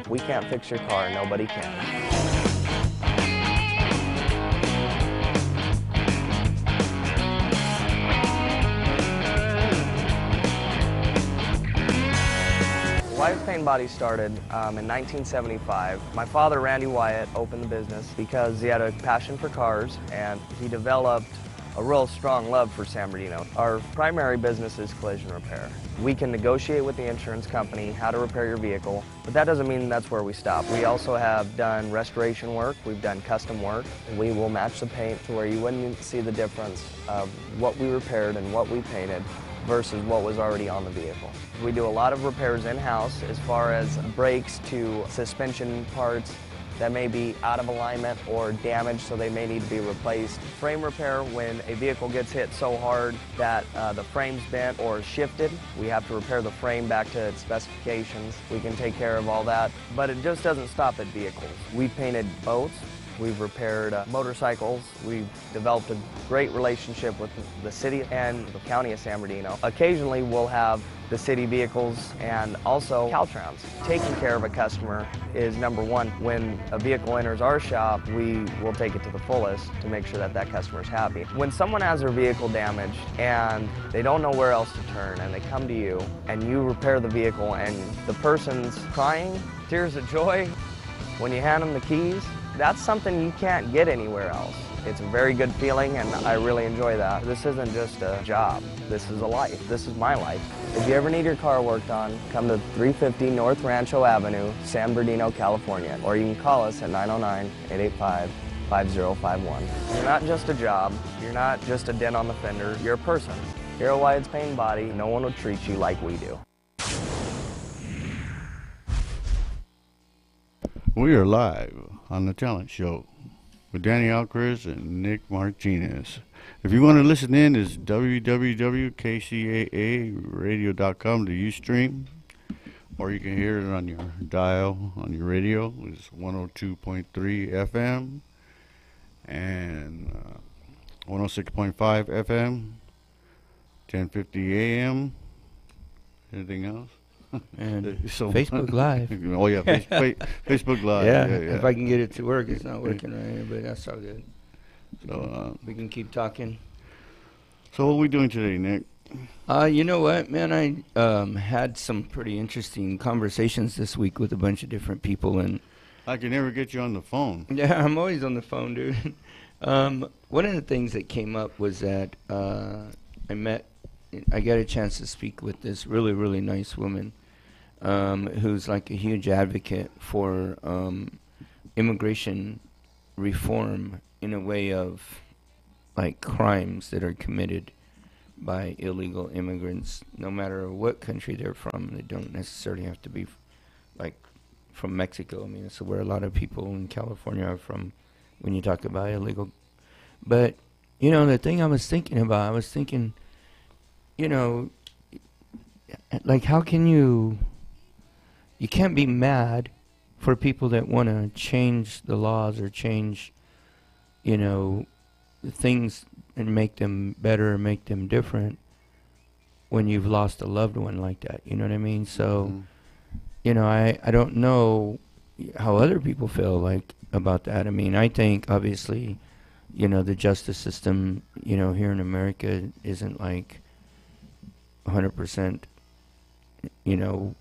If we can't fix your car, nobody can. Wyatt's Paint Body started in 1975. My father, Randy Wyatt, opened the business because he had a passion for cars and he developed a real strong love for San Bernardino. Our primary business is collision repair. We can negotiate with the insurance company how to repair your vehicle, but that doesn't mean that's where we stop. We also have done restoration work, we've done custom work. We will match the paint to where you wouldn't see the difference of what we repaired and what we painted versus what was already on the vehicle. We do a lot of repairs in-house as far as brakes to suspension parts that may be out of alignment or damaged, so they may need to be replaced. Frame repair, when a vehicle gets hit so hard that the frame's bent or shifted, we have to repair the frame back to its specifications. We can take care of all that, but it just doesn't stop at vehicles. We've painted boats, we've repaired motorcycles, we've developed a great relationship with the city and the county of San Bernardino. Occasionally we'll have the city vehicles and also Caltrans. Taking care of a customer is number one. When a vehicle enters our shop, we will take it to the fullest to make sure that that customer is happy. When someone has their vehicle damaged and they don't know where else to turn and they come to you and you repair the vehicle and the person's crying, tears of joy, when you hand them the keys, that's something you can't get anywhere else. It's a very good feeling and I really enjoy that. This isn't just a job, this is a life. This is my life. If you ever need your car worked on, come to 350 North Rancho Avenue, San Bernardino, California, or you can call us at 909-885-5051. You're not just a job, you're not just a dent on the fender, you're a person. Here at Wyatt's Paint and Body, no one will treat you like we do. We are live on the Talent Show with Danny Alcruz and Nick Martinez. If you want to listen in, it's www.kcaaradio.com to Ustream, or you can hear it on your dial, on your radio. It's 102.3 FM and 106.5 FM, 1050 AM. Anything else? And so Facebook Live. Oh yeah, Facebook Live. Yeah, if I can get it to work, it's not working right here, but that's all good. So we can keep talking. So what are we doing today, Nick? You know what, man? I had some pretty interesting conversations this week with a bunch of different people, and I can never get you on the phone. Yeah, I'm always on the phone, dude. One of the things that came up was that I got a chance to speak with this really, really nice woman who's like a huge advocate for immigration reform in a way of like crimes that are committed by illegal immigrants, no matter what country they're from. They don't necessarily have to be like from Mexico. I mean, that's where a lot of people in California are from when you talk about illegal. But, you know, the thing I was thinking, you know, like how can you can't be mad for people that want to change the laws or change, you know, things and make them better or make them different when you've lost a loved one like that. You know what I mean? So, you know, I don't know how other people feel like about that. I mean, I think obviously, you know, the justice system, you know, here in America isn't like 100%, you know.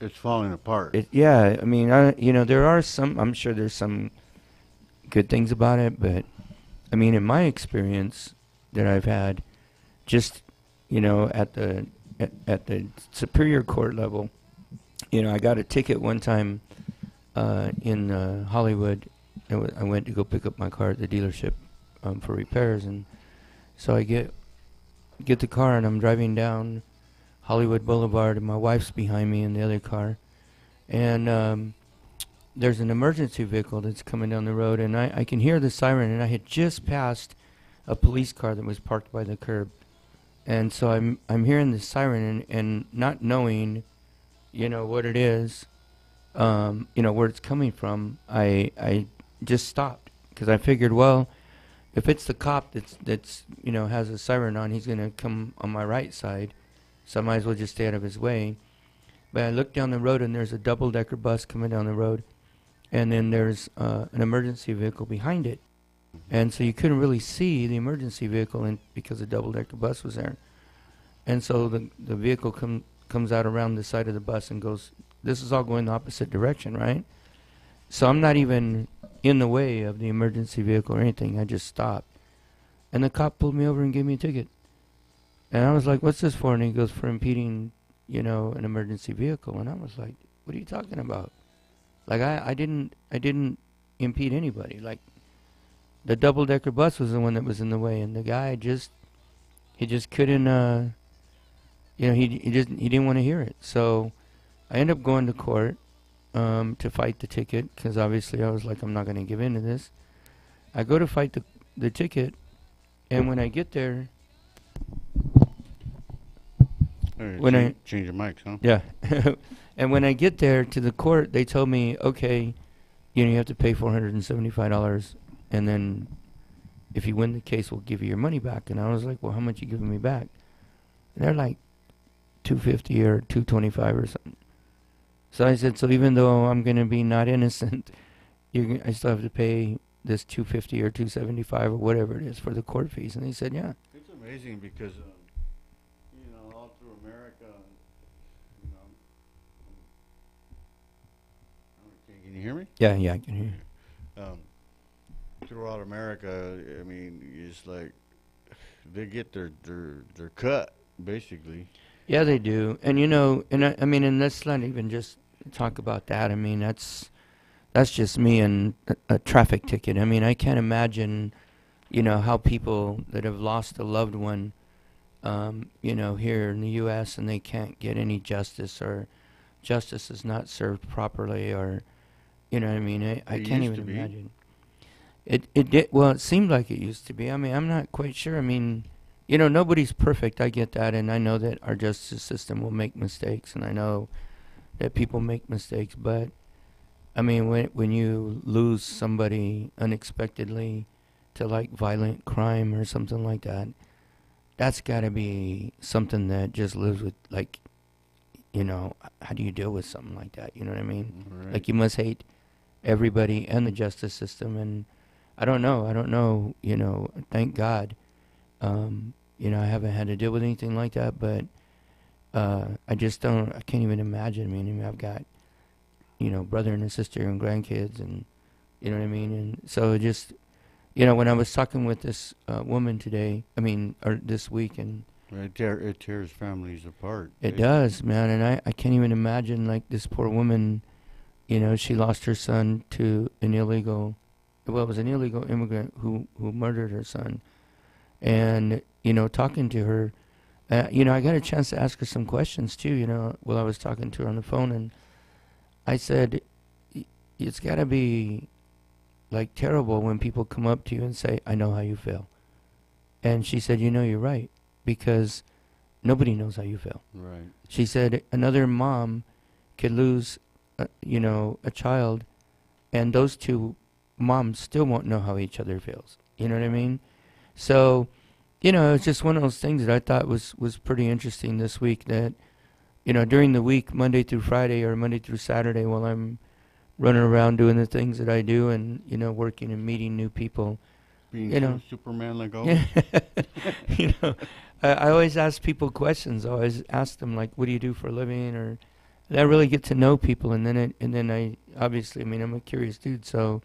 It's falling apart. Yeah, I mean, you know, there are some, I'm sure there's some good things about it, but I mean, in my experience that I've had, just, you know, at the Superior Court level, you know, I got a ticket one time in Hollywood. I went to go pick up my car at the dealership for repairs, and so I get the car and I'm driving down Hollywood Boulevard and my wife's behind me in the other car, and there's an emergency vehicle that's coming down the road, and I can hear the siren, and I had just passed a police car that was parked by the curb, and so I'm hearing the siren and not knowing, you know, what it is, you know, where it's coming from. I just stopped because I figured, well, if it's the cop that's you know, has a siren on, he's gonna come on my right side, so I might as well just stay out of his way. But I looked down the road, and there's a double-decker bus coming down the road, and then there's an emergency vehicle behind it. And so you couldn't really see the emergency vehicle because the double-decker bus was there. And so the vehicle comes out around the side of the bus and goes, this is all going the opposite direction, right? So I'm not even in the way of the emergency vehicle or anything. I just stopped. And the cop pulled me over and gave me a ticket. And I was like, what's this for? And he goes, for impeding, an emergency vehicle. And I was like, what are you talking about? Like, I didn't impede anybody. Like, the double-decker bus was the one that was in the way, and the guy he just couldn't, he didn't want to hear it. So I ended up going to court to fight the ticket, because obviously I was like, I'm not going to give in to this. I go to fight the ticket, and when I get there, change your mics, huh? Yeah. And when I get there to the court, they told me, okay, you have to pay $475, and then if you win the case, we'll give you your money back. And I was like, well, how much are you giving me back? And they're like $250 or $225 or something. So I said, so even though I'm going to be not innocent, I still have to pay this $250 or $275 or whatever it is for the court fees. And they said, yeah. It's amazing because, all through America, can you hear me? Yeah, I can hear you. Throughout America, I mean, it's like they get their cut, basically. Yeah, they do. And, and let's not even just talk about that. I mean, that's just me and a traffic ticket. I mean, I can't imagine, how people that have lost a loved one, here in the U.S. and they can't get any justice, or justice is not served properly, or, what I mean? I can't even imagine. It did. Well, it seemed like it used to be. I mean, I'm not quite sure. I mean, nobody's perfect. I get that, and I know that our justice system will make mistakes, and I know that people make mistakes. But I mean, when you lose somebody unexpectedly to like violent crime or something like that, that's got to be something that just lives with, like, how do you deal with something like that? You know what I mean? Right. Like, you must hate everybody and the justice system, and I don't know, thank God. I haven't had to deal with anything like that, but I can't even imagine. I mean, I've got, brother and a sister and grandkids, and, you know what I mean? And so just, when I was talking with this woman today, or this week, and it tears families apart. It does, man, and I can't even imagine, like, this poor woman, she lost her son to it was an illegal immigrant who murdered her son. And, talking to her, I got a chance to ask her some questions too, while I was talking to her on the phone. And I said, it's got to be, like, terrible when people come up to you and say, I know how you feel. And she said, you're right, because nobody knows how you feel. Right. She said another mom could lose, a child, and those two moms still won't know how each other feels. You know what I mean? So, it's just one of those things that I thought was pretty interesting this week, that, during the week, Monday through Friday or Monday through Saturday, while I'm running around doing the things that I do and, working and meeting new people. Being Superman like always. I always ask people questions. I always ask them, like, what do you do for a living? And I really get to know people, and then I obviously, I'm a curious dude, so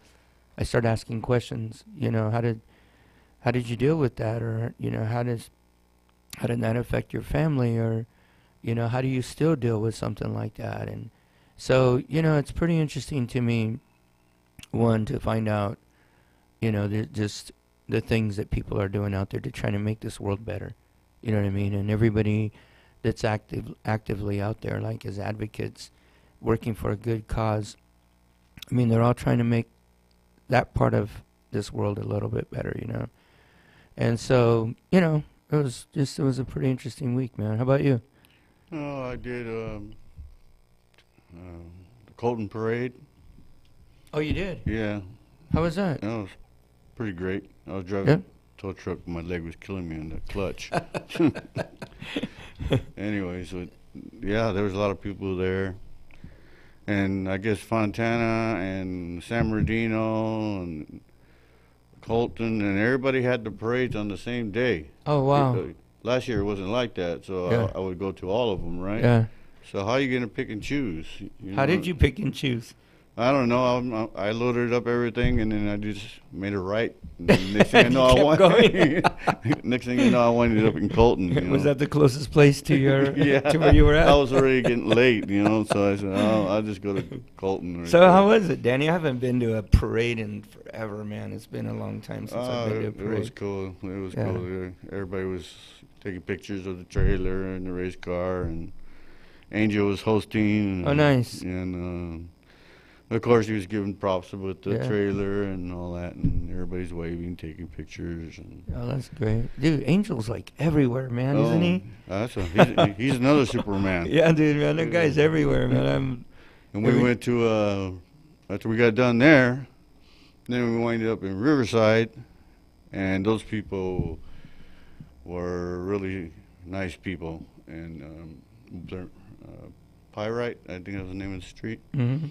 I start asking questions. How did you deal with that, or how did that affect your family, or how do you still deal with something like that? And so it's pretty interesting to me, one, to find out just the things that people are doing out there to try to make this world better. You know what I mean? And everybody that's actively out there, like, as advocates, working for a good cause. I mean, they're all trying to make that part of this world a little bit better, And so, it was a pretty interesting week, man. How about you? Oh, I did the Colton Parade. Oh, you did? Yeah. How was that? It was pretty great. I was driving a tow truck. My leg was killing me in the clutch. Anyways, yeah, there was a lot of people there. And I guess Fontana and San Bernardino and Colton and everybody had the parades on the same day. Oh, wow. Last year it wasn't like that, so Yeah. I would go to all of them, right? Yeah. So how are you gonna pick and choose? How did you pick and choose? I don't know. I loaded up everything and then I just made a right. And then next thing I know, kept going. next thing you know, I winded up in Colton. You Was know? that the closest place to your Yeah. to where you were at? I was already getting late, so I said, "Oh, I'll just go to Colton." Right So there. how was it, Danny? I haven't been to a parade in forever, man. It's been a long time since I've been to a It parade. was cool. It was Yeah. cool. Everybody was taking pictures of the trailer and the race car, and Angel was hosting. Oh, nice. And of course, he was giving props with the Yeah. trailer and all that, and everybody's waving, taking pictures. And Oh, that's great. Dude, Angel's like everywhere, man, isn't he? He's another Superman. Yeah, dude, man. That guy's everywhere, man. And we went to after we got done there, then we winded up in Riverside, and those people were really nice people. And Pyrite, I think that was the name of the street. Mm-hmm.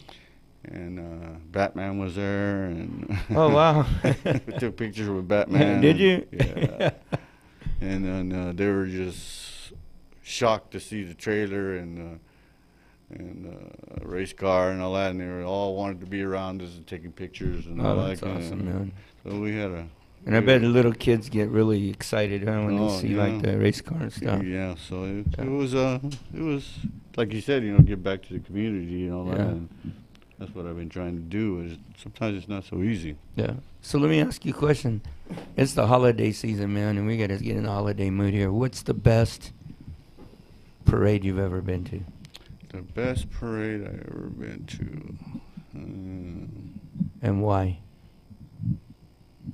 And Batman was there, and Oh, wow. we took pictures with Batman. Did you? Yeah. And then they were just shocked to see the trailer and race car and all that, and they were all wanted to be around us and taking pictures and all Oh, that. that's awesome, man. So we had a. And I bet the little kids get really excited when they Oh, see yeah. like the race car and stuff. Yeah, so it Yeah. was like you said, give back to the community and all that. Yeah. And that's what I've been trying to do. Is sometimes it's not so easy. Yeah. So let me ask you a question. It's the holiday season, man, and we got to get in the holiday mood here. What's the best parade you've ever been to? The best parade I ever been to. And why?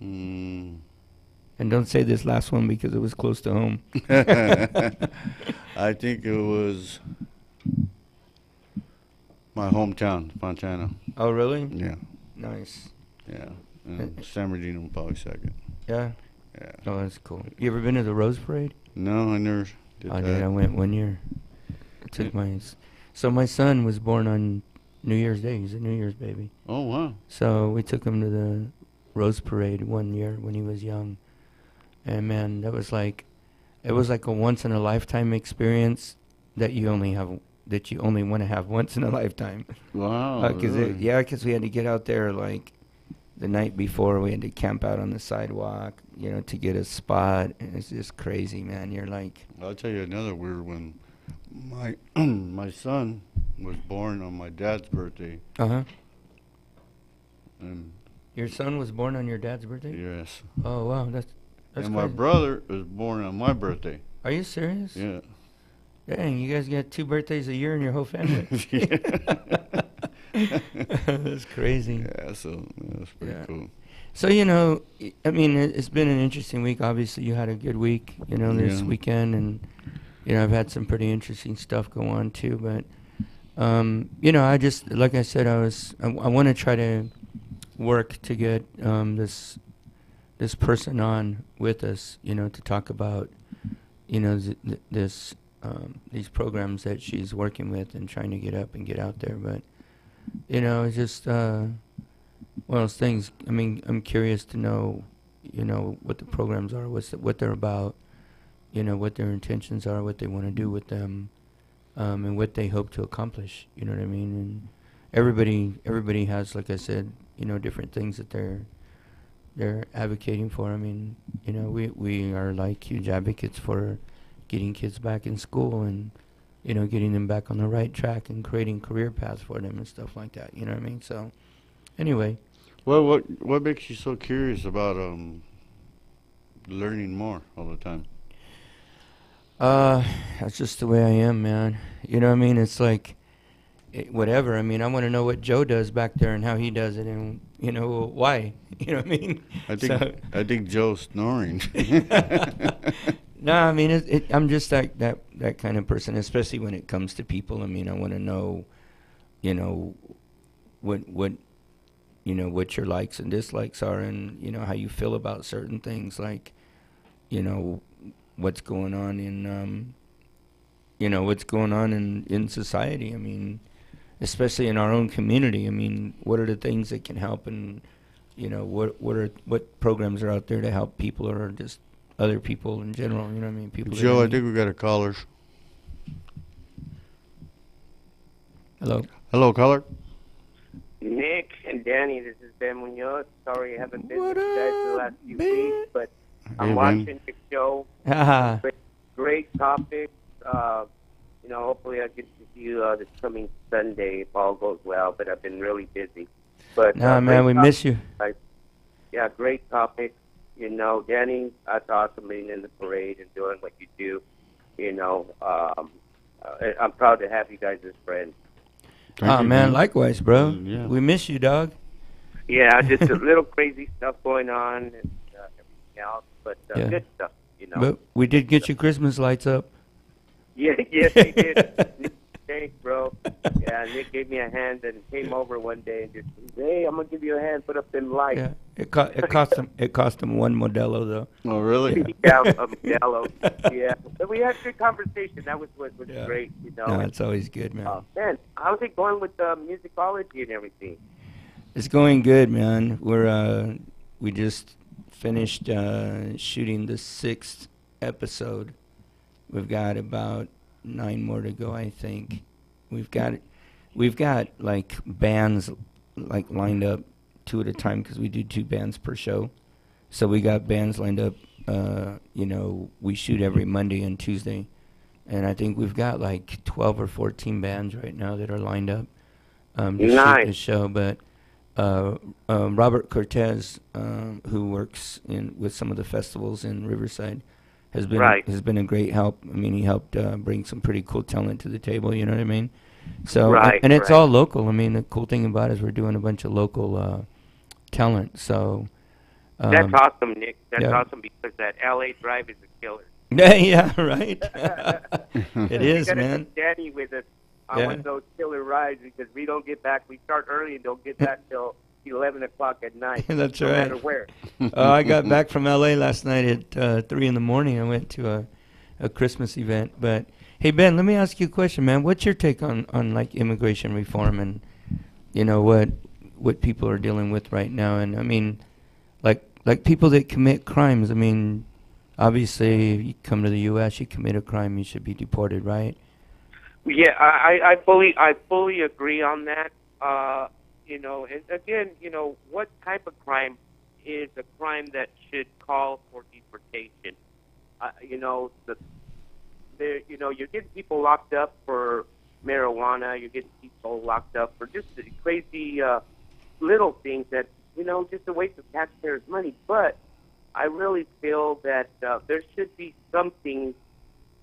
And don't say this last one because it was close to home. I think it was my hometown, Fontana. Oh, really? Yeah, Nice. yeah. And San Bernardino probably second. Yeah? Yeah. Oh, that's cool. You ever been to the Rose Parade? No, I never did I that. did. I went one year. I took So my son was born on New Year's Day. He's a New Year's baby. Oh, wow. So we took him to the Rose Parade one year when he was young. And man, it was like a once in a lifetime experience that you only want to have once in a lifetime. Wow. Really? Because we had to get out there like the night before. We had to camp out on the sidewalk, to get a spot. And it's just crazy, man. You're like, I'll tell you another weird one. My son was born on my dad's birthday. uh-huh. And Your son was born on your dad's birthday? yes. Oh, wow. That's And crazy. my brother was born on my birthday. Are you serious? Yeah. Dang, you guys get 2 birthdays a year in your whole family. That's crazy. Yeah, so that's pretty Yeah. cool. So, I mean, it's been an interesting week. Obviously, you had a good week, this Yeah. weekend. And, I've had some pretty interesting stuff go on, too. But, I just, like I said, I want to try to work to get this person on with us, to talk about, these programs that she's working with and trying to get up and get out there. But, it's just one of those things. I mean, I'm curious to know, what the programs are, what they're about, what their intentions are, what they want to do with them, and what they hope to accomplish. You know what I mean? And everybody has, like I said, different things that they're advocating for. I mean, we are like huge advocates for getting kids back in school and, getting them back on the right track and creating career paths for them and stuff like that. You know what I mean? So, anyway. Well, what makes you so curious about learning more all the time? That's just the way I am, man. You know what I mean? It's like, whatever. I mean, I want to know what Joe does back there and how he does it and, why. You know what I mean? I think Joe's snoring. No, I mean, I'm just that kind of person, especially when it comes to people. I mean, I want to know, what your likes and dislikes are and, how you feel about certain things, like, what's going on in, what's going on in society. I mean, especially in our own community. I mean, what are the things that can help, and what programs are out there to help people or just other people in general? You know what I mean? People. Joe, I think we got a caller. Hello. Hello, caller. Nick and Danny, this is Ben Munoz. Sorry I haven't been What with you guys for the up, last few Ben? weeks, but I'm Ben. watching the show. Haha. Great topics. Hopefully I'll get to see you this coming Sunday if all goes well, but I've been really busy. But Nah, man, we miss you. Yeah, great topic. Danny, that's awesome being in the parade and doing what you do. I'm proud to have you guys as friends. Thank you, Man, likewise, bro. Yeah. We miss you, dog. Yeah, just a little crazy stuff going on and everything else, but Yeah. good stuff, But we did get your Christmas lights up. Yeah, yes, he did. Thanks, bro. Yeah, Nick gave me a hand and came over one day and just, hey, I'm gonna give you a hand, put up them lights. Yeah, it cost him one Modelo though. Oh, really? Yeah, yellow. Yeah, but we had a good conversation. That was what was Yeah. great, No, it's always good, man. Man, how's it going with musicology and everything? It's going good, man. We just finished shooting the 6th episode. We've got about 9 more to go, I think. We've got like bands like lined up 2 at a time because we do 2 bands per show. So we got bands lined up. We shoot every Monday and Tuesday, and I think we've got like 12 or 14 bands right now that are lined up to shoot the show. But Robert Cortez, who works with some of the festivals in Riverside, has been a great help. I mean, he helped bring some pretty cool talent to the table. You know what I mean? So and it's all local. I mean, the cool thing about it is we're doing a bunch of local talent. So that's awesome, Nick. That's yeah. awesome because that LA drive is a killer. Yeah, right. It is, we gotta man. get Danny with us on one of those killer rides because we don't get back. We start early and don't get back till 11 o'clock at night. That's no right. matter where. I got back from LA last night at 3 in the morning. I went to a Christmas event. But hey, Ben, let me ask you a question, man. What's your take on like immigration reform and what people are dealing with right now? And I mean, like people that commit crimes. I mean, obviously, if you come to the U.S., you commit a crime, you should be deported, right? Yeah, I fully agree on that. And again, what type of crime is a crime that should call for deportation? You're getting people locked up for marijuana. You're getting people locked up for just crazy little things that, just a waste of taxpayers' money. But I really feel that there should be something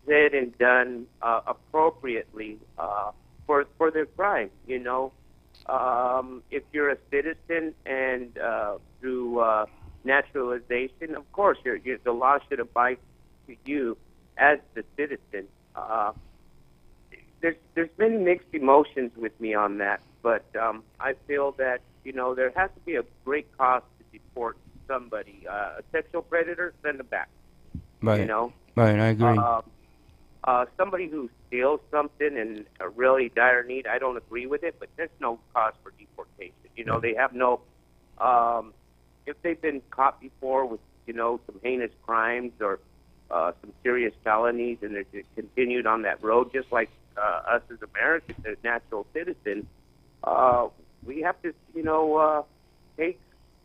said and done appropriately for their crime. If you're a citizen and through naturalization, of course, the law should abide to you as the citizen. There's many mixed emotions with me on that, but I feel that there has to be a great cost to deport somebody. A sexual predator, send them back. Right. Right, I agree. Somebody who steals something in a really dire need, I don't agree with it, but there's no cause for deportation. They have no, if they've been caught before with, some heinous crimes or some serious felonies and they're continued on that road, just like us as Americans, as natural citizens, we have to,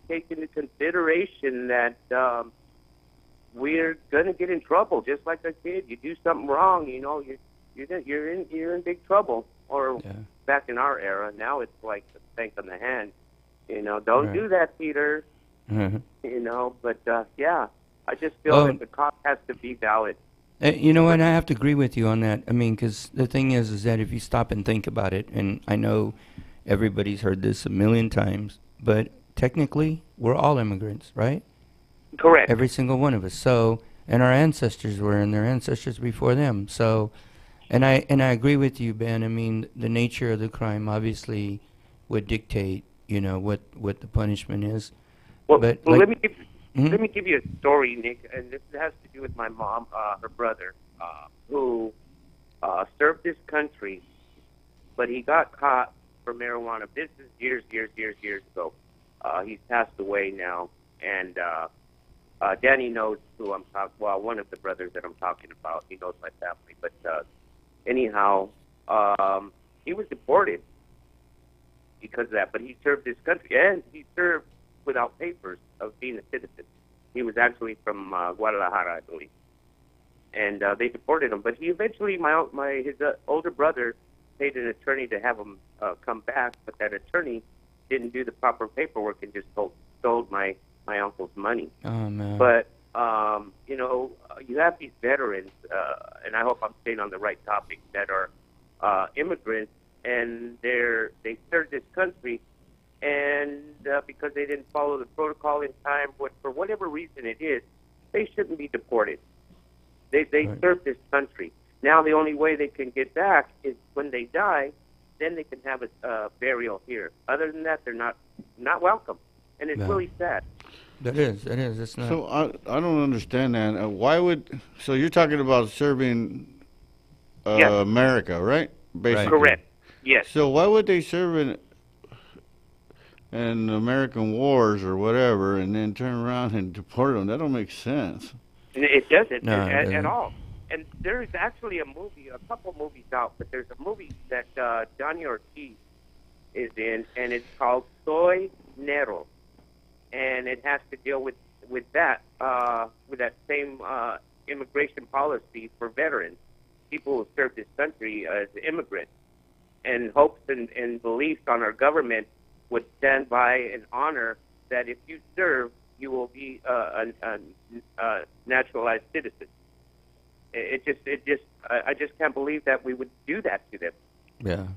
take into consideration that we're going to get in trouble, just like I said. You do something wrong, you're in big trouble. Or back in our era, now it's like the spank on the hand. Don't do that, Peter. But I just feel that the cost has to be valid. You know what? I have to agree with you on that. I mean, because the thing is that if you stop and think about it, and I know everybody's heard this a million times, but technically, we're all immigrants, right? Correct. Every single one of us. So, and our ancestors were, and their ancestors before them. So, and I agree with you, Ben. I mean, the nature of the crime obviously would dictate, what the punishment is. Well, but let me give you a story, Nick, and this has to do with my mom, her brother, who served this country, but he got caught for marijuana. This is years ago. He's passed away now, and Danny knows who I'm talking. Well, one of the brothers that I'm talking about. He knows my family. But anyhow, he was deported because of that. But he served his country, and he served without papers of being a citizen. He was actually from Guadalajara, I believe, and they deported him. But he eventually, his older brother paid an attorney to have him come back, but that attorney didn't do the proper paperwork and just stole my uncle's money. Oh, man. But you know, you have these veterans, and I hope I'm staying on the right topic, that are immigrants, and they served this country, and because they didn't follow the protocol in time, for whatever reason it is, they shouldn't be deported. They Right. served this country. Now the only way they can get back is when they die, then they can have a burial here. Other than that, they're not welcome, and it's No. really sad. That is. It's not. So I don't understand that. Why would, so you're talking about serving Yes. America, right? Basically. Correct. Yes. So why would they serve in American wars or whatever, and then turn around and deport them? That don't make sense. And it doesn't No, it at doesn't. all. And there's actually a couple movies out, but there's a movie that Johnny Ortiz is in, and it's called Soy Nero, and it has to deal with that same immigration policy for veterans, people who served this country as immigrants, and hopes and beliefs on our government would stand by and honor that if you serve, you will be a naturalized citizen. I just can't believe that we would do that to them. Yeah.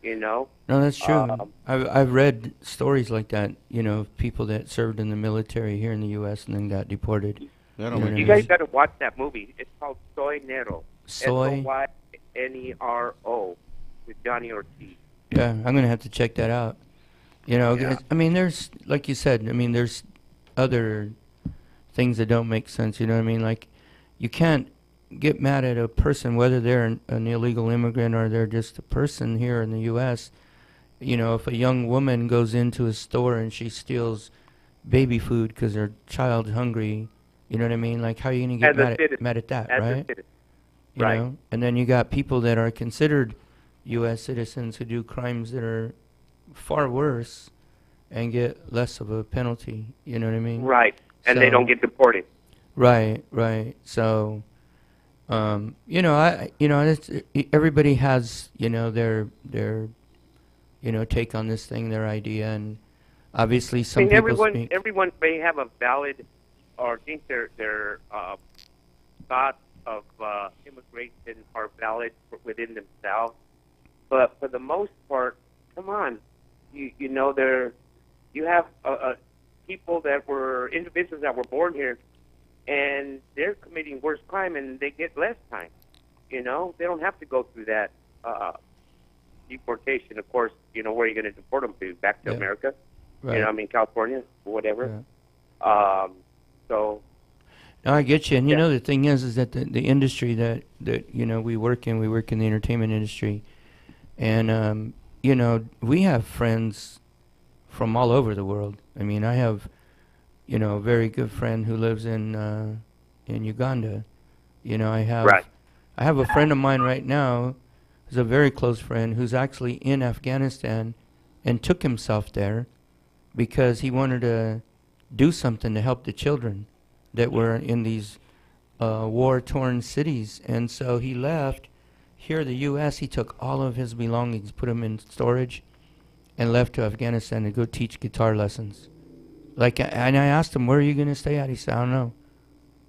You know? No, that's true. Um, I've read stories like that, you know, of people that served in the military here in the U.S. and then got deported. That don't You make You know, guys got to watch that movie. It's called Soy Nero. Soy. Soynero with Johnny Ortiz. Yeah, I'm going to have to check that out. You know, Yeah. I mean, there's, like you said, I mean, there's other things that don't make sense, you know what I mean? Like, you can't get mad at a person, whether they're an illegal immigrant or they're just a person here in the U.S. You know, if a young woman goes into a store and she steals baby food because her child's hungry, you know what I mean? Like, how are you going to As get a citizen. mad at that, As a right? citizen. You Right. know? And then you got people that are considered U.S. citizens who do crimes that are far worse and get less of a penalty, you know what I mean? Right. And they So- don't get deported. Right, right. So, you know, everybody has, you know, their, you know, take on this thing, their idea, and obviously some people everyone may have a valid or think their thoughts of immigration are valid within themselves, but for the most part, come on, you know, you have people that were individuals that were born here, and they're committing worse crime, and they get less time. You know, they don't have to go through that deportation. Of course, you know, where are you going to deport them to? Back to Yeah. America? Right. You know, I mean, California, or whatever. Yeah. So, No, I get you. And you Yeah. know, the thing is that the industry that you know we work in the entertainment industry, and you know, we have friends from all over the world. I mean, I have, you know, a very good friend who lives in Uganda. You know, I have a friend of mine right now, who's a very close friend, who's actually in Afghanistan, and took himself there because he wanted to do something to help the children that were in these war-torn cities. And so he left. Here in the U.S., he took all of his belongings, put them in storage, and left to Afghanistan to go teach guitar lessons. Like, and I asked him, where are you going to stay at? He said, I don't know.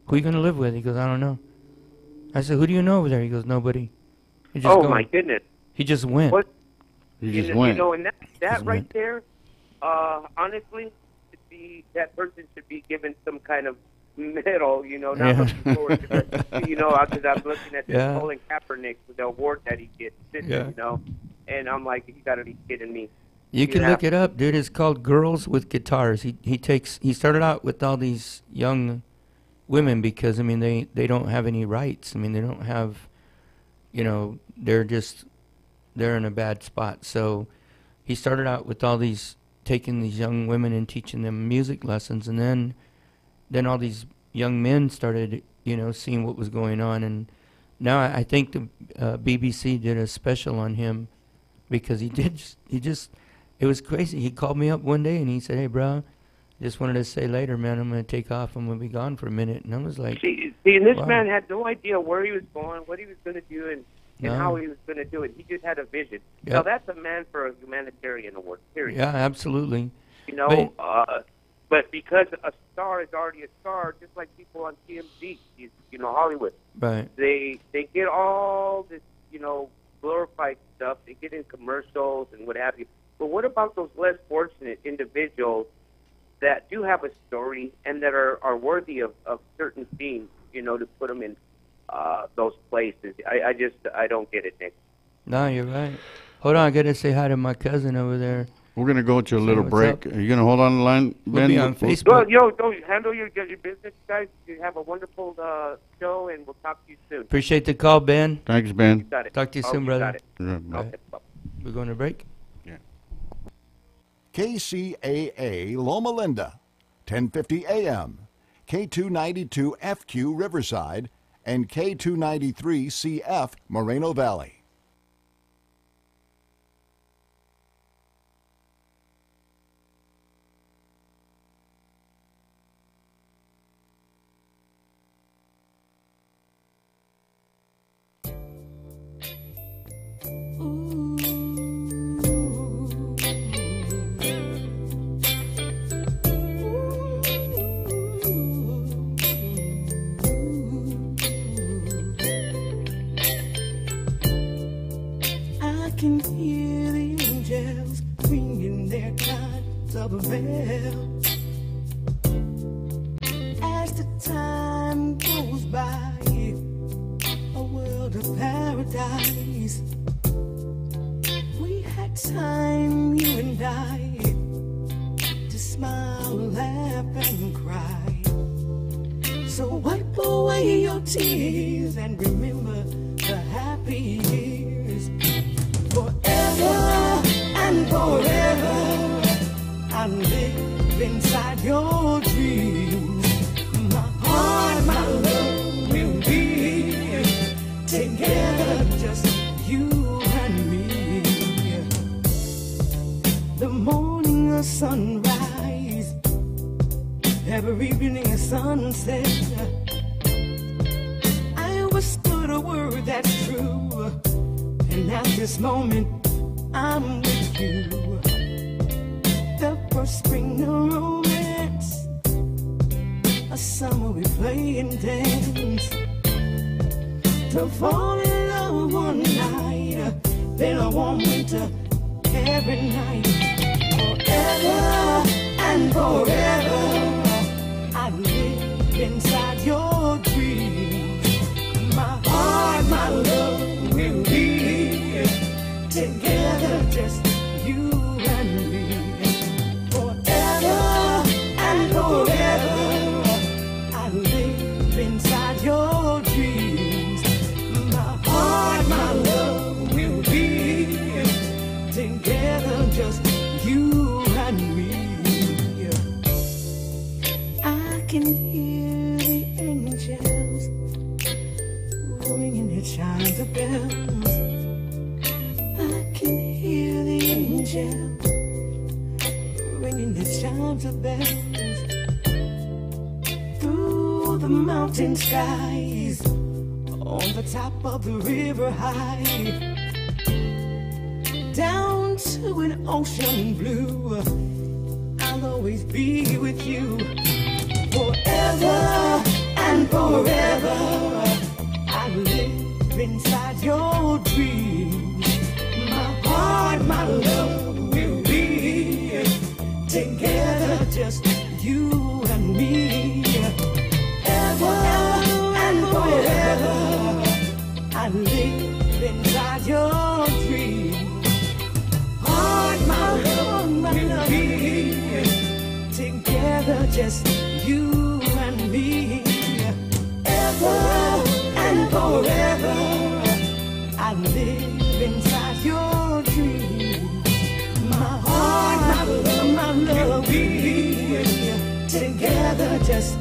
Who are you going to live with? He goes, I don't know. I said, who do you know over there? He goes, nobody. He just my goodness. He just went. What? He You just know, went. you know, and that Just right went. there, honestly, that person should be given some kind of medal, you know, not Yeah. looking forward to that, you know, because I'm looking at this Yeah. Colin Kaepernick, the award that he gets, Yeah. you know, and I'm like, you got to be kidding me. You can Yeah. look it up, dude. It's called Girls with Guitars. He started out with all these young women because, I mean, they don't have any rights. I mean, they don't have you know, they're in a bad spot. So he started out with all these, taking these young women and teaching them music lessons, and then all these young men started, you know, seeing what was going on, and now I think the BBC did a special on him because it was crazy. He called me up one day and he said, "Hey, bro, just wanted to say later, man, I'm going to take off. I'm going to be gone for a minute." And I was like, See, and this wow. man had no idea where he was going, what he was going to do, and No. how he was going to do it. He just had a vision. Yep. Now, that's a man for a humanitarian award, period. yeah, absolutely. You know, but because a star is already a star, just like people on TMZ, you know, Hollywood, Right. they get all this, you know, glorified stuff. They get in commercials and what have you. But what about those less fortunate individuals that do have a story and that are worthy of certain themes, you know, to put them in those places? I don't get it, Nick. No, you're right. Hold on, I got to say hi to my cousin over there. We're going to go to a little what's break. up? Are you going to hold on the line, We'll Ben? be on We'll- Facebook. Well, don't handle your business, guys. You have a wonderful show, and we'll talk to you soon. Appreciate the call, Ben. Thanks, Ben. You got it. Talk to you Oh, soon, brother. Got it. Yeah, bye. Okay, bye. We're going to break. KCAA Loma Linda, 1050 AM, K292 FQ Riverside, and K293 CF Moreno Valley. I can hear the angels ringing their chimes of a bell. As the time goes by, a world of paradise. We had time, you and I, to smile, laugh, and cry. So wipe away your tears and remember the happy years. Forever and forever, I live inside your dreams. My heart, my love will be together, just you and me. The morning, a sunrise, every evening, a sunset. I whispered a word that's true. And at this moment, I'm with you. The first spring of romance, a summer we play and dance. To fall in love one night, then a warm winter every night. Forever and forever, I live inside your dreams. My heart, my love will be together, just you and me. Forever and forever, I live inside your dreams. My heart, my love will be together, just you and me. I can hear the angels ringing their chimes of bells. I can hear the angels ringing their chimes of bells. Through the mountain skies, on the top of the river high, down to an ocean blue, I'll always be with you. Forever and forever, I live inside your dreams. My heart, my love will be together, just you and me. Ever and forever, I live inside your dreams. Heart, my love will be together, just you and me. Ever and forever, live inside your dreams. My heart, my love, we together, just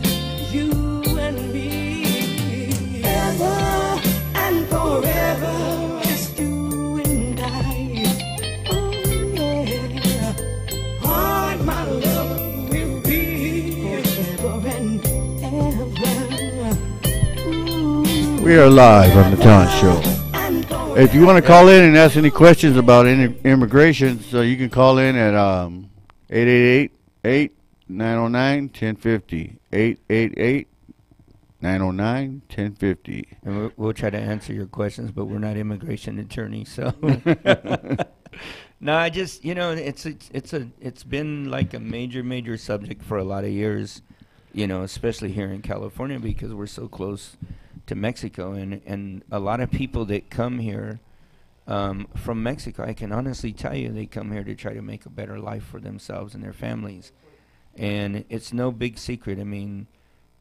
you and me. Ever and forever, just you and I. Oh yeah, heart, my love will be forever and ever. Ooh. We are live on the Talent Show. If you want to call in and ask any questions about immigration, so you can call in at 888-909-1050. 888-909-1050. And we'll try to answer your questions, but we're not immigration attorneys, so. No, I just, it's been like a major subject for a lot of years, especially here in California because we're so close to Mexico, and a lot of people that come here from Mexico, I can honestly tell you, they come here to try to make a better life for themselves and their families. And it's no big secret. I mean,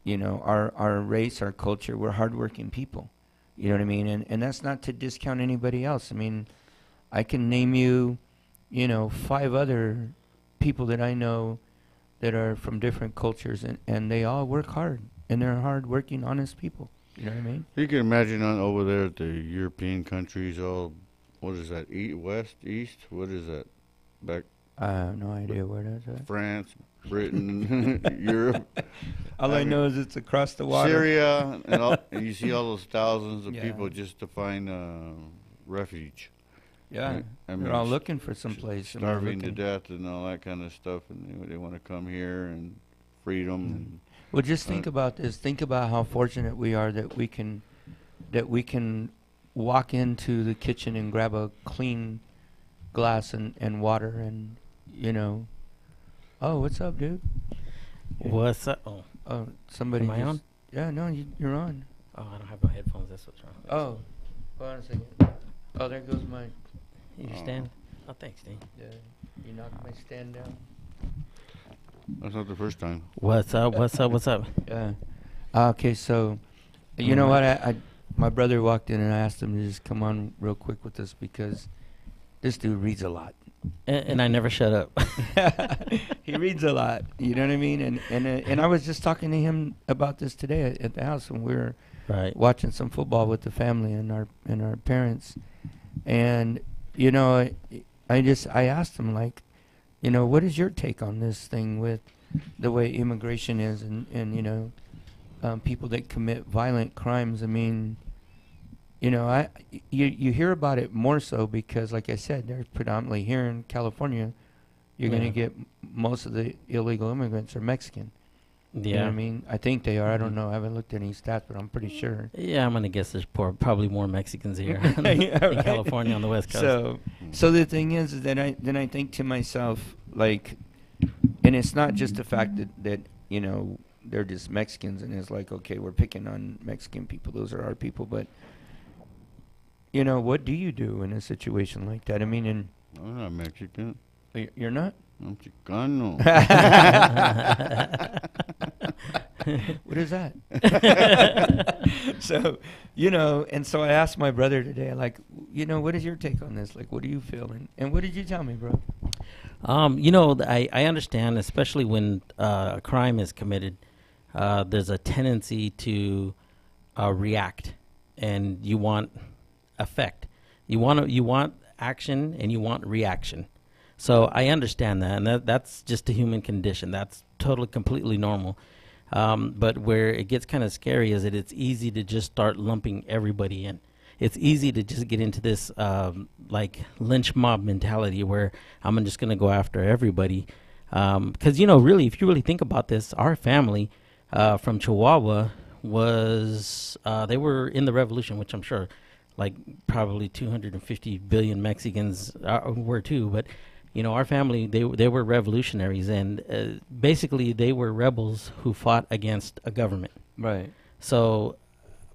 our race, our culture, we're hardworking people. You know what I mean? And that's not to discount anybody else. I mean, I can name you, 5 other people that I know that are from different cultures, and they all work hard, and they're hardworking, honest people. You know what I mean? You can imagine over there at the European countries, all, what is that, west, east? What is that? Back. I have no idea where that's at. France, Britain, Europe. All I know is it's across the water. Syria, and you see all those thousands of people just to find refuge. Yeah, right? they're all looking for some place. Starving to death and all that kind of stuff, and they want to come here and freedom. Mm-hmm. And, well, just think about this. Think about how fortunate we are that we can walk into the kitchen and grab a clean glass and water and, Oh, what's up, dude? What's up? Oh, somebody. Am I on? Yeah, no, you're on. Oh, I don't have my headphones. That's what's wrong. Oh, hold on a second. Oh, there goes my. You stand? Oh, thanks, Dean. Yeah, you knocked my stand down. that's not the first time. What's up? What's up? What's up? Yeah. Okay, so, you know what? My brother walked in and I asked him to just come on real quick with us because this dude reads a lot. And I never shut up. He reads a lot. You know what I mean? And I was just talking to him about this today at the house when we were watching some football with the family and our parents. And I asked him, like, what is your take on this thing with the way immigration is and people that commit violent crimes? I mean, you hear about it more so because, like I said, they're predominantly here in California. You're going to get most of the illegal immigrants are Mexican. Yeah. You know what I mean? I think they are. I don't know. I haven't looked at any stats, but I'm pretty sure. Yeah, I'm going to guess there's probably more Mexicans here in California on the West Coast. So the thing is that I think to myself, like, and it's not just the fact that they're just Mexicans and it's like, okay, we're picking on Mexican people. Those are our people. But, what do you do in a situation like that? I mean, I'm not Mexican. You're not? I'm Chicano. What is that? So, and so I asked my brother today, like, what is your take on this? Like, what do you feel? And what did you tell me, bro? I understand, especially when a crime is committed, there's a tendency to react, and you want effect. You want action, and you want reaction. So I understand that, and that's just a human condition. That's totally, completely normal. But where it gets kind of scary is that it's easy to just start lumping everybody in. It's easy to just get into this like lynch mob mentality where I'm just going to go after everybody. Because, really, if you really think about this, our family from Chihuahua they were in the revolution, which I'm sure like probably 250 billion Mexicans were too. But, our family, they were revolutionaries, and basically they were rebels who fought against a government. Right. So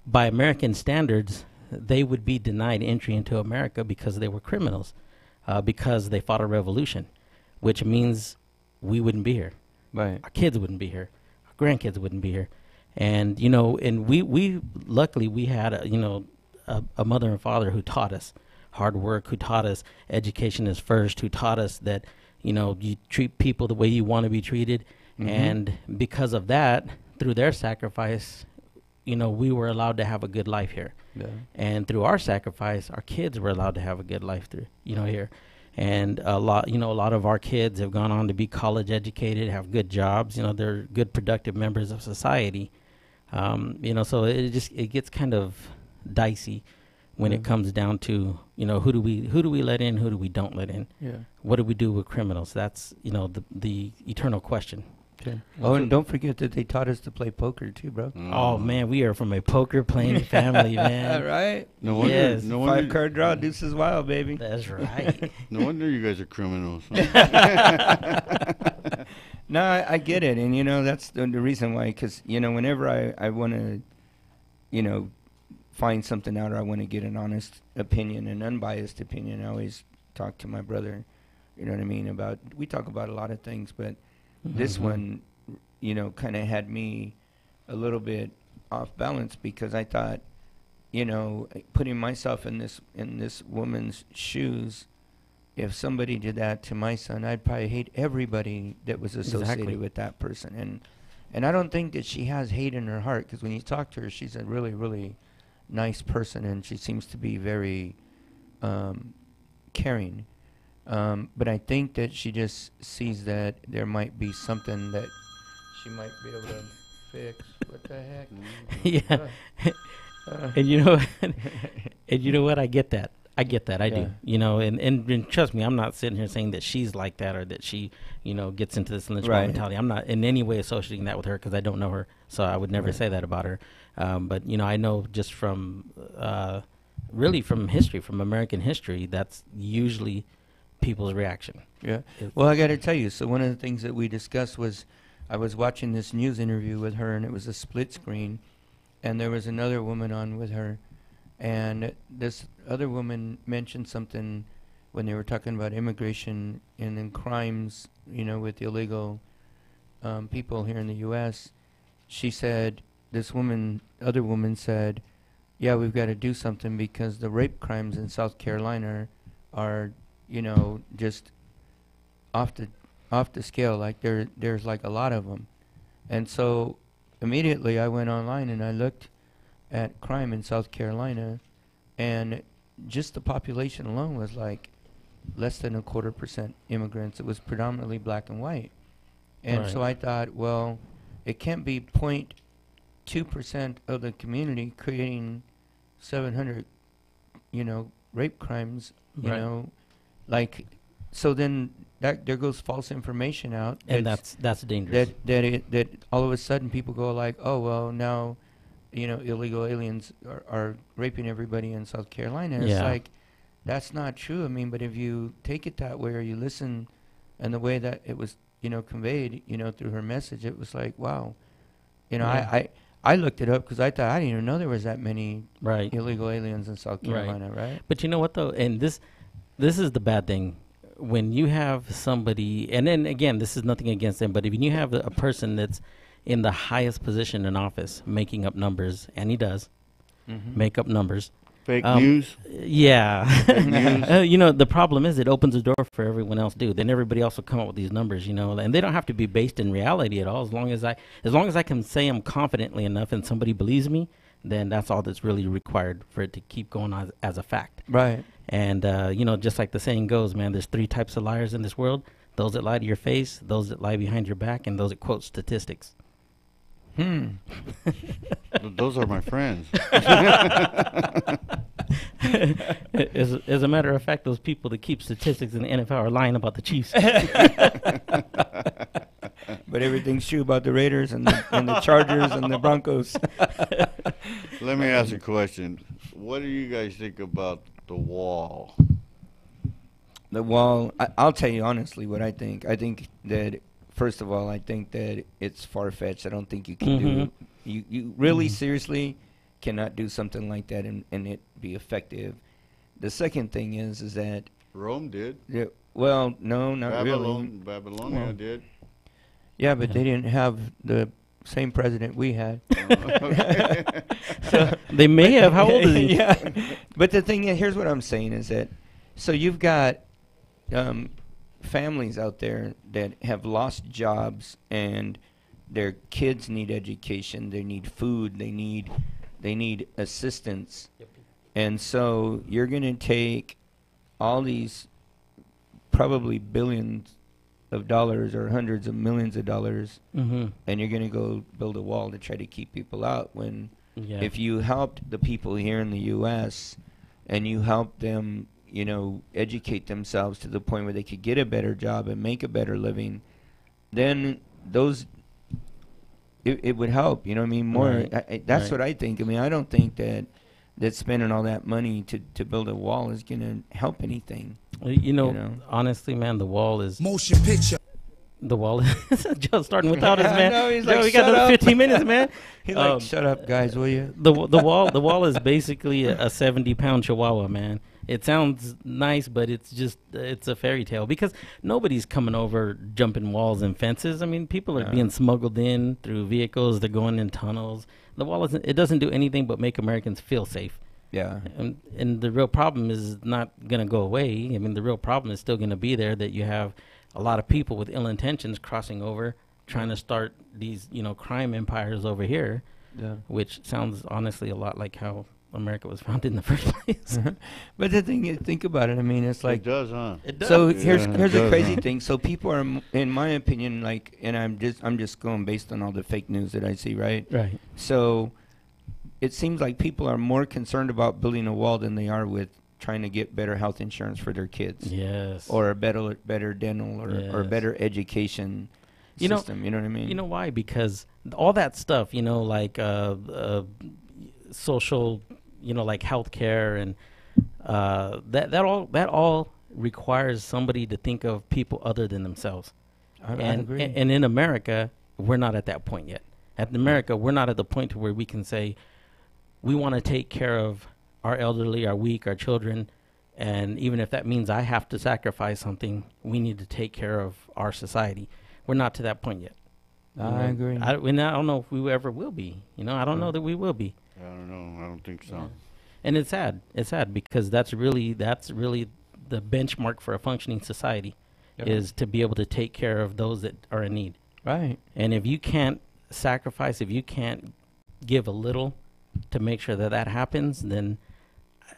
by American standards, they would be denied entry into America because they were criminals, because they fought a revolution, which means we wouldn't be here. Right. Our kids wouldn't be here. Our grandkids wouldn't be here. And, and we luckily we had, a mother and father who taught us. hard work, who taught us education is first, who taught us that, you treat people the way you want to be treated. And because of that, through their sacrifice, we were allowed to have a good life here. Yeah. And through our sacrifice, our kids were allowed to have a good life through, here. And a lot of our kids have gone on to be college educated, have good jobs. They're good, productive members of society. So it gets kind of dicey when it comes down to, who do we let in, who do we don't let in? Yeah. What do we do with criminals? That's, the eternal question. Okay. Oh, and don't forget that they taught us to play poker too, bro. Oh man, we are from a poker playing family, man. Right? No wonder. Yes. No wonder. 5-card draw, deuces wild, baby. That's right. No wonder you guys are criminals. No, I get it, and that's the reason why. Because whenever I want to, find something out, or I want to get an honest opinion, an unbiased opinion, I always talk to my brother. You know what I mean? We talk about a lot of things, but this one, kind of had me a little bit off balance, because I thought, putting myself in this woman's shoes, if somebody did that to my son, I'd probably hate everybody that was associated with that person. And I don't think that she has hate in her heart, because when you talk to her, she's a really, really nice person, and she seems to be very caring. But I think that she just sees that there might be something that she might be able to fix. What the heck? Yeah. And you know what? I get that. I do. And trust me, I'm not sitting here saying that she's like that, or that she, gets into this lynch mob mentality. I'm not in any way associating that with her, because I don't know her, so I would never say that about her. But I know just from really from history, from American history, that's usually people's reaction. Yeah. Well, I got to tell you, so one of the things that we discussed was, I was watching this news interview with her, and it was a split screen, and there was another woman on with her, and this other woman mentioned something when they were talking about immigration and then crimes, with illegal people here in the U.S. She said, other woman said, yeah, we've got to do something, because the rape crimes in South Carolina are just off the scale. Like there's like a lot of them. And so immediately I went online and I looked at crime in South Carolina, and just the population alone was like less than 0.25% immigrants. It was predominantly black and white. And so I thought, well, it can't be 0.2% of the community creating 700, rape crimes, like, so then there goes false information out, and that's dangerous. That all of a sudden people go like, oh well, now, illegal aliens are raping everybody in South Carolina. It's like, that's not true. I mean, but if you take it that way, or you listen, and the way that it was, conveyed, through her message, it was like, wow, I looked it up, because I thought, I didn't even know there was that many illegal aliens in South Carolina, right? But you know what though, and this is the bad thing. When you have somebody, and then again, this is nothing against them, but if you have a person that's in the highest position in office making up numbers, and he does make up numbers. Fake news? Yeah. Fake news. The problem is it opens the door for everyone else, dude. Then everybody else will come up with these numbers, and they don't have to be based in reality at all. As long as I can say them confidently enough and somebody believes me, then that's all that's really required for it to keep going as a fact. Right. And, just like the saying goes, man, there's 3 types of liars in this world: those that lie to your face, those that lie behind your back, and those that quote statistics. Those are my friends. As a matter of fact, those people that keep statistics in the NFL are lying about the Chiefs. But everything's true about the Raiders and the Chargers and the Broncos. Let me ask a question. What do you guys think about the wall? The wall, I'll tell you honestly what I think. I think that, first of all, I think that it's far-fetched. I don't think you can do, you really seriously cannot do something like that and it be effective. The second thing is that Rome did. Yeah, well, no, not really. Babylonia did. Yeah, but they didn't have the same president we had. So They may have. How old is he? yeah. But the thing is, here's what I'm saying is that, so you've got families out there that have lost jobs and their kids need education, they need food, they need assistance. And so you're going to take all these probably billions of dollars or hundreds of millions of dollars, Mm-hmm. and you're going to go build a wall to try to keep people out, when Yeah. if you helped the people here in the U.S. and you helped them, educate themselves to the point where they could get a better job and make a better living, then it would help. You know what I mean? More. Right. That's Right. what I think. I mean, I don't think that spending all that money to build a wall is going to help anything. Honestly, man, the wall is. Motion picture. The wall is just starting without us, I man. know, he's Joe, like, we got "Shut another up." 15 minutes, man. He's Um, like, shut up, guys, will you? the wall is basically a 70-pound chihuahua, man. It sounds nice, but it's a fairy tale, because nobody's coming over jumping walls and fences. I mean, people are being smuggled in through vehicles. They're going in tunnels. The wall doesn't do anything but make Americans feel safe. Yeah. And the real problem is not going to go away. I mean, the real problem is still going to be there, that you have a lot of people with ill intentions crossing over, trying to start these, crime empires over here, Yeah. which sounds honestly a lot like how America was founded in the first place. But the thing is, think about it. I mean, it's like, it does, huh? It does. so Yeah, here's it the does, crazy huh? thing. So people are, in my opinion, like, and I'm just going based on all the fake news that I see, right? Right. So it seems like people are more concerned about building a wall than they are with trying to get better health insurance for their kids. Yes. Or a better dental or Yes. better education system. You know what I mean? You know why? Because all that stuff, like social, like healthcare and that all requires somebody to think of people other than themselves. I and agree. and in America, we're not at that point yet. In America, we're not at the point to where we can say we want to take care of our elderly, our weak, our children, and even if that means I have to sacrifice something, we need to take care of our society. We're not to that point yet. I agree. And I don't know if we ever will be. I don't know that we will be. I don't know. I don't think so. Yeah. And it's sad. It's sad because that's really the benchmark for a functioning society, Yeah. is to be able to take care of those that are in need. Right. And if you can't sacrifice, if you can't give a little to make sure that happens, then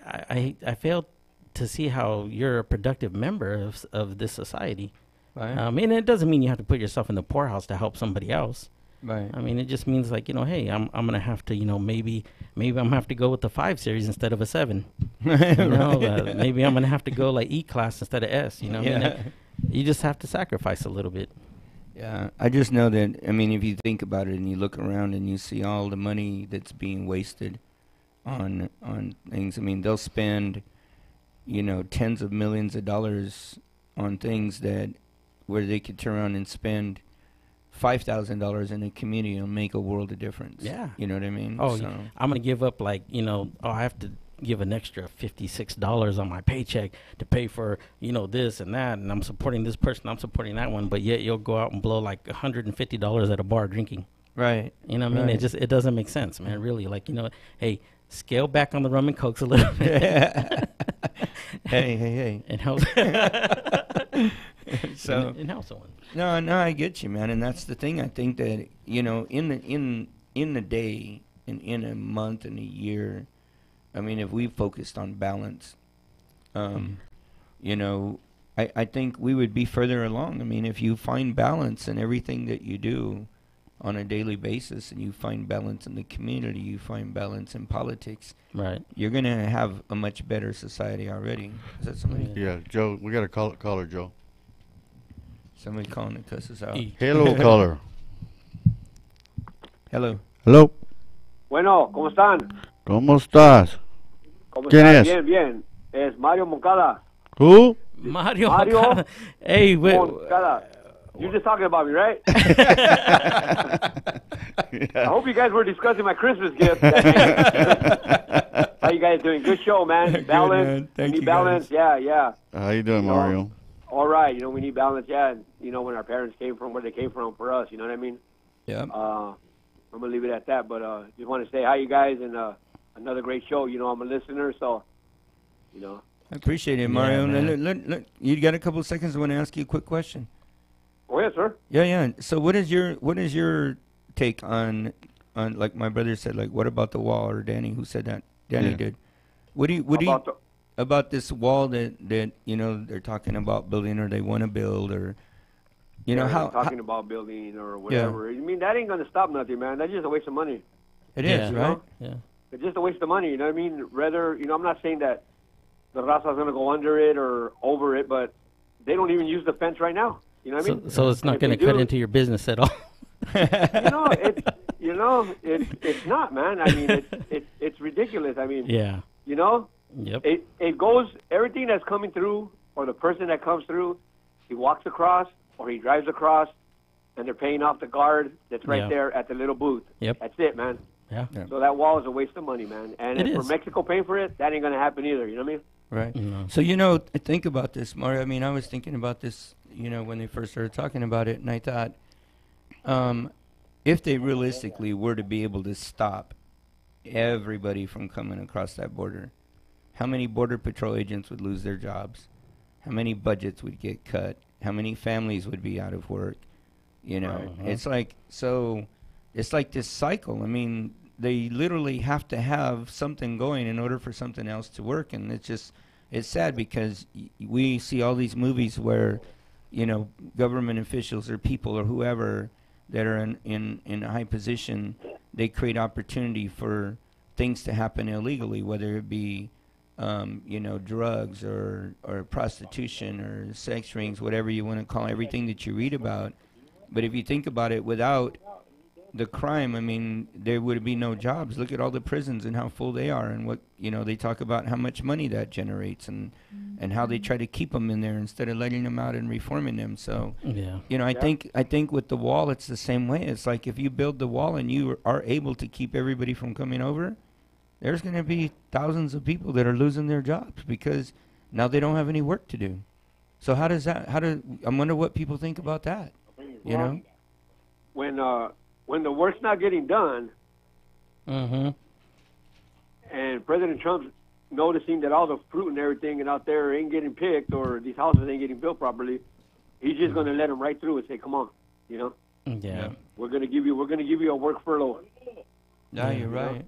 I fail to see how you're a productive member of this society. Right. And it doesn't mean you have to put yourself in the poorhouse to help somebody else. Right. I mean, it just means like, hey, I'm gonna have to, maybe I'm gonna have to go with the 5 series instead of a 7. Maybe I'm gonna have to go like E class instead of S. I mean, you just have to sacrifice a little bit. Yeah, I just know that, I mean, if you think about it and you look around and you see all the money that's being wasted on things, I mean, they'll spend, tens of millions of dollars on things where they could turn around and spend $5,000 in a community and make a world of difference. Yeah. You know what I mean? Oh, So, I'm going to give up I have to give an extra $56 on my paycheck to pay for, this and that. And I'm supporting this person, I'm supporting that one. But yet you'll go out and blow like $150 at a bar drinking. right. You know what I mean? Right. It doesn't make sense, man. Really. Like, hey, scale back on the rum and cokes a little bit. Hey. And help. So, and help someone. No, I get you, man, and that's the thing. I think that in the day, in a month, in a year, I mean, if we focused on balance, I think we would be further along. I mean, if you find balance in everything that you do on a daily basis, and you find balance in the community, you find balance in politics, Right. you're gonna have a much better society already. Is that somebody? Yeah, Joe, we got a caller, Joe. Somebody calling to cuss us out. Hello, caller. Hello. Hello. Bueno, ¿cómo están? ¿Cómo estás? ¿Cómo ¿Quién están? es? Bien, bien. Es Mario Moncada. Who? Mario. Mario Moncada. Hey, wait. Moncada. You're just talking about me, right? I hope you guys were discussing my Christmas gift. How you guys doing? Good show, man. Good, Balance. man. Thank we need you, balance. guys. Yeah. How you doing, You know, Mario? All right. We need balance. Yeah. And, when our parents came from, where they came from for us. You know what I mean? Yeah. I'm gonna leave it at that. But just want to say hi, you guys, and another great show. You know, I'm a listener, so you know. I appreciate it, Mario. man. Look, you got a couple of seconds? I want to ask you a quick question. Oh yes, sir. Yeah. So what is your take on like my brother said, like what about the wall, or Danny who said that? Danny Yeah. did. What do you About about this wall that you know they're talking about building, or they want to build, or you know they're how talking about building or whatever. I mean, that ain't gonna stop nothing, man. That's just a waste of money. it is, Yeah. right? Yeah. It's just a waste of money. You know what I mean? Rather, you know, I'm not saying that the raza's gonna go under it or over it, but they don't even use the fence right now. You know what I mean? So it's not If going they to cut do- into your business at all. It's not, man. I mean, it's ridiculous. I mean, Yeah. you know, Yep. it goes, everything that's coming through, or the person that comes through, he walks across or he drives across, and they're paying off the guard that's right Yeah. there at the little booth. Yep. That's it, man. Yeah. So that wall is a waste of money, man. And It if for is. Mexico paying for it, that ain't gonna happen either. You know what I mean? Right. No. So you know, think about this, Mario. I mean, I was thinking about this, you know, when they first started talking about it, and I thought, if they realistically were to be able to stop everybody from coming across that border, how many border patrol agents would lose their jobs? How many budgets would get cut? How many families would be out of work? You know, it's like it's like this cycle. I mean, they literally have to have something going in order for something else to work, and it's sad because we see all these movies where, you know, government officials or people or whoever that are in a high position, they create opportunity for things to happen illegally, whether it be you know, drugs or prostitution or sex rings, whatever you want to call it, everything that you read about. But if you think about it, without the crime, I mean, there would be no jobs. Look at all the prisons and how full they are, and what, you know, they talk about how much money that generates, and how they try to keep them in there instead of letting them out and reforming them. So, Yeah. you know, I think with the wall, it's the same way. It's like if you build the wall and you are able to keep everybody from coming over, there's going to be thousands of people that are losing their jobs because now they don't have any work to do. So I wonder what people think about that, you know? When the work's not getting done, Mm-hmm. and President Trump's noticing that all the fruit and everything and out there ain't getting picked, or these houses ain't getting built properly, he's just going to let them right through and say, "Come on, you know, Yeah. we're going to give you a work furlough." Yeah, you're right.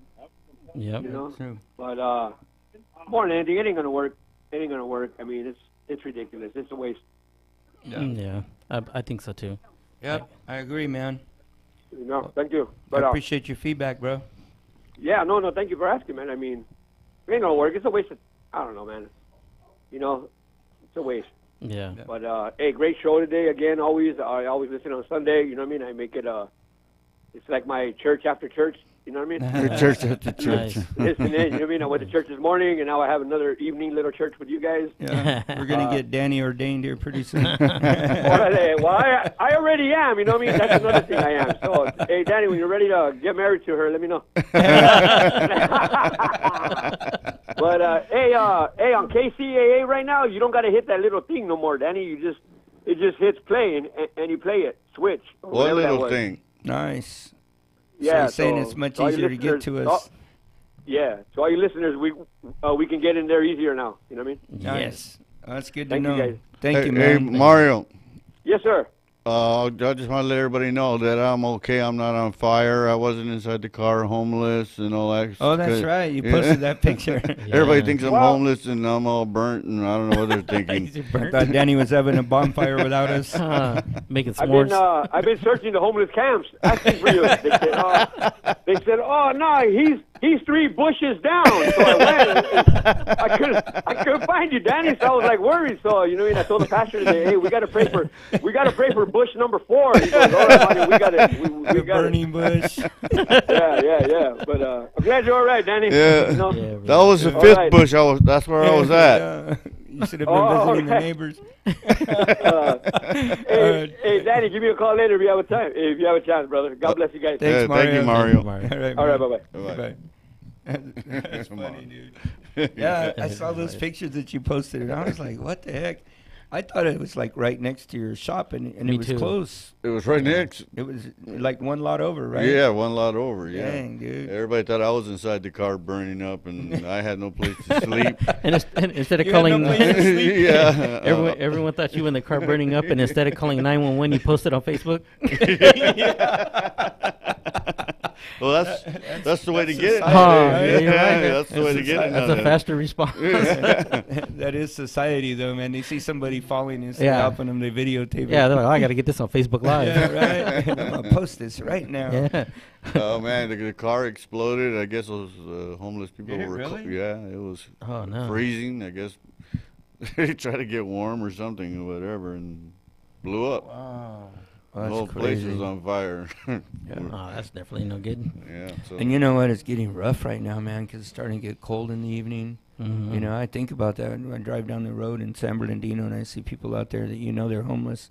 Yep. You know, True. but more than anything, it ain't going to work. It ain't going to work. I mean, it's ridiculous. It's a waste. Yeah. I think so too. Yep, I agree, man. You know, thank you. I But appreciate your feedback, bro. yeah, no, thank you for asking, man. I mean, it ain't going to work. It's a waste of, I don't know, man. You know, it's a waste. Yeah. But hey, great show today again. I always listen on Sunday. You know what I mean? I make it it's like my church after church. You know what I mean? Your church at the church. Nice. Listen in. You know what I mean? I went to church this morning, and now I have another evening little church with you guys. Yeah, we're gonna get Danny ordained here pretty soon. Well, I already am. You know what I mean? That's another thing I am. So, hey, Danny, when you're ready to get married to her, let me know. But hey, on KCAA right now, you don't got to hit that little thing no more, Danny. It just hits play and you play it. Switch. or What whatever that little was. thing? Nice. Yeah, So you're saying so- it's much so all you easier to get listeners- to us. Yeah, so all you listeners, we can get in there easier now. You know what I mean? Nice. Oh, that's good to Thank you, know. guys. Thank Hey, you, hey, man. Mario. Yes, sir. I just want to let everybody know that I'm okay. I'm not on fire. I wasn't inside the car homeless and all that. Oh, that's 'cause- right. You Yeah. posted that picture. Everybody thinks I'm Well- homeless and I'm all burnt and I don't know what they're thinking. I thought Danny was having a bonfire without us. Making I've s'mores. been searching the homeless camps asking for you. They said, oh no, he's 3 bushes down. So I went. And I couldn't find you, Danny. So I was like worried. So you know, what I mean, I told the pastor today, hey, we got to pray for bush number 4. He goes, all right, buddy, we got it. We got Burning bush. Yeah. But I'm glad you're all right, Danny. Yeah. You know? Yeah, That was the All 5th right. bush. That's where I was at. Yeah. You should have been Oh, visiting the okay. neighbors. Hey, Danny, give me a call later if you have a time. If you have a chance, brother. God bless you guys. Thanks, Yeah, thank you, Mario. Mario. All right, All right, man. bye-bye. Bye-bye. Bye. That's funny, dude. Yeah, I saw those pictures that you posted, and I was like, "What the heck?" I thought it was like right next to your shop, and Me it was too. close. It was right next. It was like one lot over, right? Yeah, one lot over. Yeah. Dang, dude. Everybody thought I was inside the car burning up, and I had no place to sleep. And instead of You had no calling, place to sleep? Yeah. everyone thought you were in the car burning up, and instead of calling 911, you posted on Facebook. Well, that's the way to get it. society, nowadays. right? You're right. That's the way to get it. That's a nowadays. faster response. That is society, though, man. They see somebody falling and Yeah. helping them, they videotape it. Yeah, they're like, oh, I got to get this on Facebook Live. Yeah, right. I'm gonna post this right now. Yeah. Oh man, the car exploded. I guess those homeless people Did it were. really? Yeah, it was Oh no. freezing. I guess they tried to get warm or something or whatever, and blew up. Wow. The That's whole place crazy. was on fire. Oh, that's definitely no good. Yeah. So And you know what? It's getting rough right now, man, because it's starting to get cold in the evening. Mhm. You know, I think about that when I drive down the road in San Bernardino and I see people out there that they're homeless.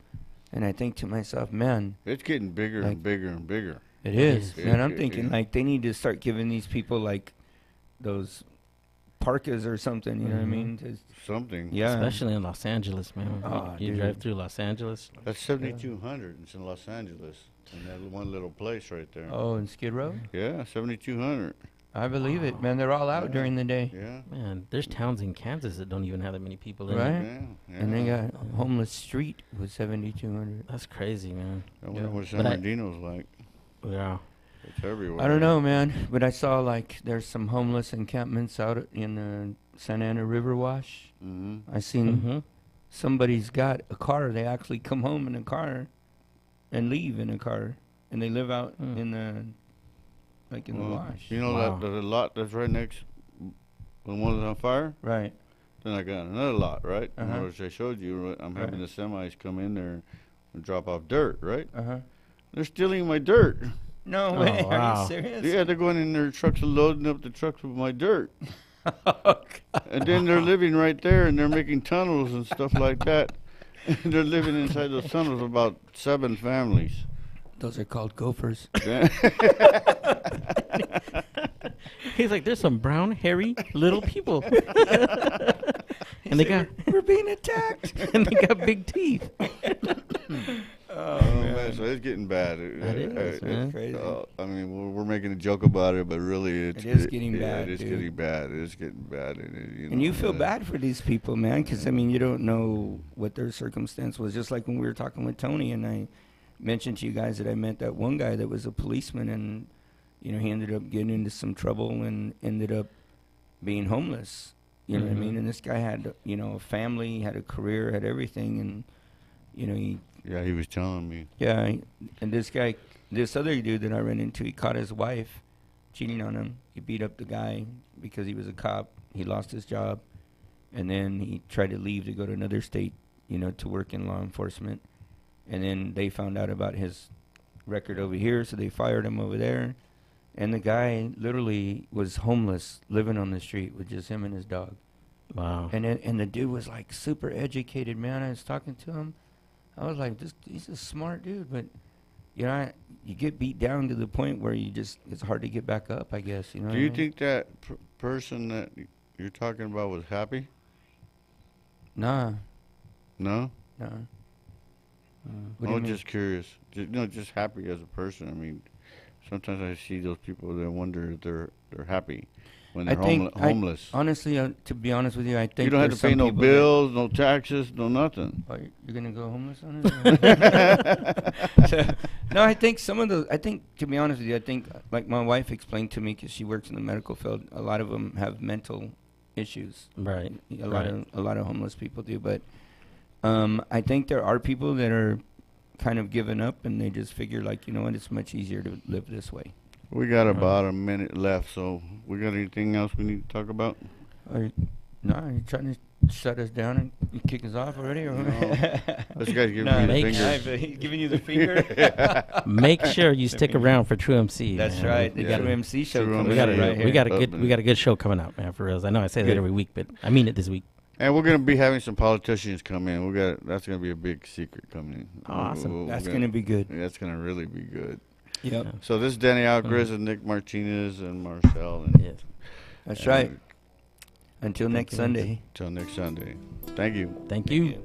And I think to myself, man, it's getting bigger Like- and bigger and bigger. it is. is. Man, I'm It- thinking, yeah. like, they need to start giving these people, like, those parkas or something, you know what I Mhm. mean? Something. Yeah. Especially in Los Angeles, man. Oh, you dude. drive through Los Angeles. That's 7,200. It's in Los Angeles, in that one little place right there. Oh, in Skid Row? Yeah, 7,200. I believe it, man. They're all out Yeah. during the day. Yeah. Man, there's towns in Kansas that don't even have that many people in Right. it. Yeah. And they yeah. got homeless street with 7,200. That's crazy, man. I wonder what San But I- Bernardino's like. Yeah. It's everywhere. I don't know, man, but I saw like there's some homeless encampments out in the Santa Ana River Wash. Mm-hmm. I seen Mm-hmm. somebody's got a car. They actually come home in a car and leave in a car, and they live out Hmm. in the the wash. You know Wow. that the lot that's right next, the one that's on fire. Right. Then I got another lot, right? In Uh-huh. other words, I showed you. Right? I'm having the Right. semis come in there and drop off dirt, right? Uh huh. They're stealing my dirt. No Oh, way. Are wow. you serious? Yeah, they're going in their trucks and loading up the trucks with my dirt. Oh, God. And then they're living right there, and they're making tunnels and stuff like that. They're living inside those tunnels, about 7 families. Those are called gophers. Yeah. He's like, there's some brown, hairy, little people. And they got We're being attacked. and they got big teeth. Oh, Oh, man, so it's getting bad. That is, man. Crazy. I mean, we're making a joke about it, but really, It is getting bad, It's dude. getting bad. It's getting bad. And you feel bad for these people, man, because I mean, you don't know what their circumstance was. Just like when we were talking with Tony, and I mentioned to you guys that I met that one guy that was a policeman, and he ended up getting into some trouble and ended up being homeless. You know what I mean? And this guy had, a family, had a career, had everything, and Yeah, he was telling me. and this other dude that I ran into, he caught his wife cheating on him. He beat up the guy because he was a cop. He lost his job, and then he tried to leave to go to another state, to work in law enforcement. And then they found out about his record over here, so they fired him over there. And the guy literally was homeless, living on the street with just him and his dog. Wow. And the dude was like super educated, man. I was talking to him. I was like, he's a smart dude, but you get beat down to the point where it's hard to get back up, I guess. You know. Do you think that person that you're talking about was happy? Nah. No? What do I you was mean? just curious. Just happy as a person. I mean, sometimes I see those people that wonder if they're happy when they're homeless. Honestly, to be honest with you, I think You don't have to there's pay some no people bills, no taxes, no nothing. Oh, you're gonna go homeless on it? No, I think some of those. I think, to be honest with you, I think like my wife explained to me, because she works in the medical field. A lot of them have mental issues. Right. A lot of homeless people do, but I think there are people that are kind of given up, and they just figure, like, you know what, it's much easier to live this way. We got about a minute left, so we got anything else we need to talk about? Are you trying to shut us down and you kick us off already? Or This guy's giving No, me the make finger. He's giving you the finger. Make sure you stick around for True MC. That's man. right. The We got, True MC show True coming we got, up MC. right here. we got a good show coming out, man. For real. I know I say that Good. every week, but I mean it this week. And we're gonna be having some politicians come in. That's gonna be a big secret coming in. Awesome. That's gonna be good. That's gonna really be good. Yep. So this is Danny Algriz and Nick Martinez and Marcel. And Yes. That's and right. Until next you. Sunday. Till next Sunday. Thank you. Thank you. you.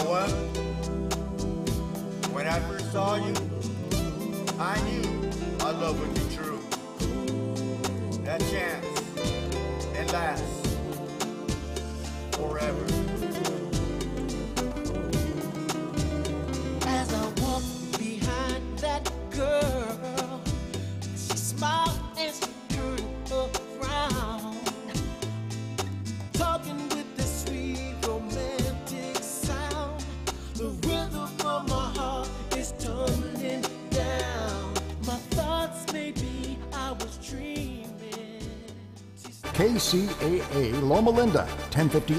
know what? When I first saw you, I knew our love would be true. That chance, it lasts forever. As I walk behind that girl, she smiled and she turned around, talking with this sweet romantic sound. The rhythm of my heart is tumbling down. My thoughts may be I was dreaming. KCAA Loma Linda, 1050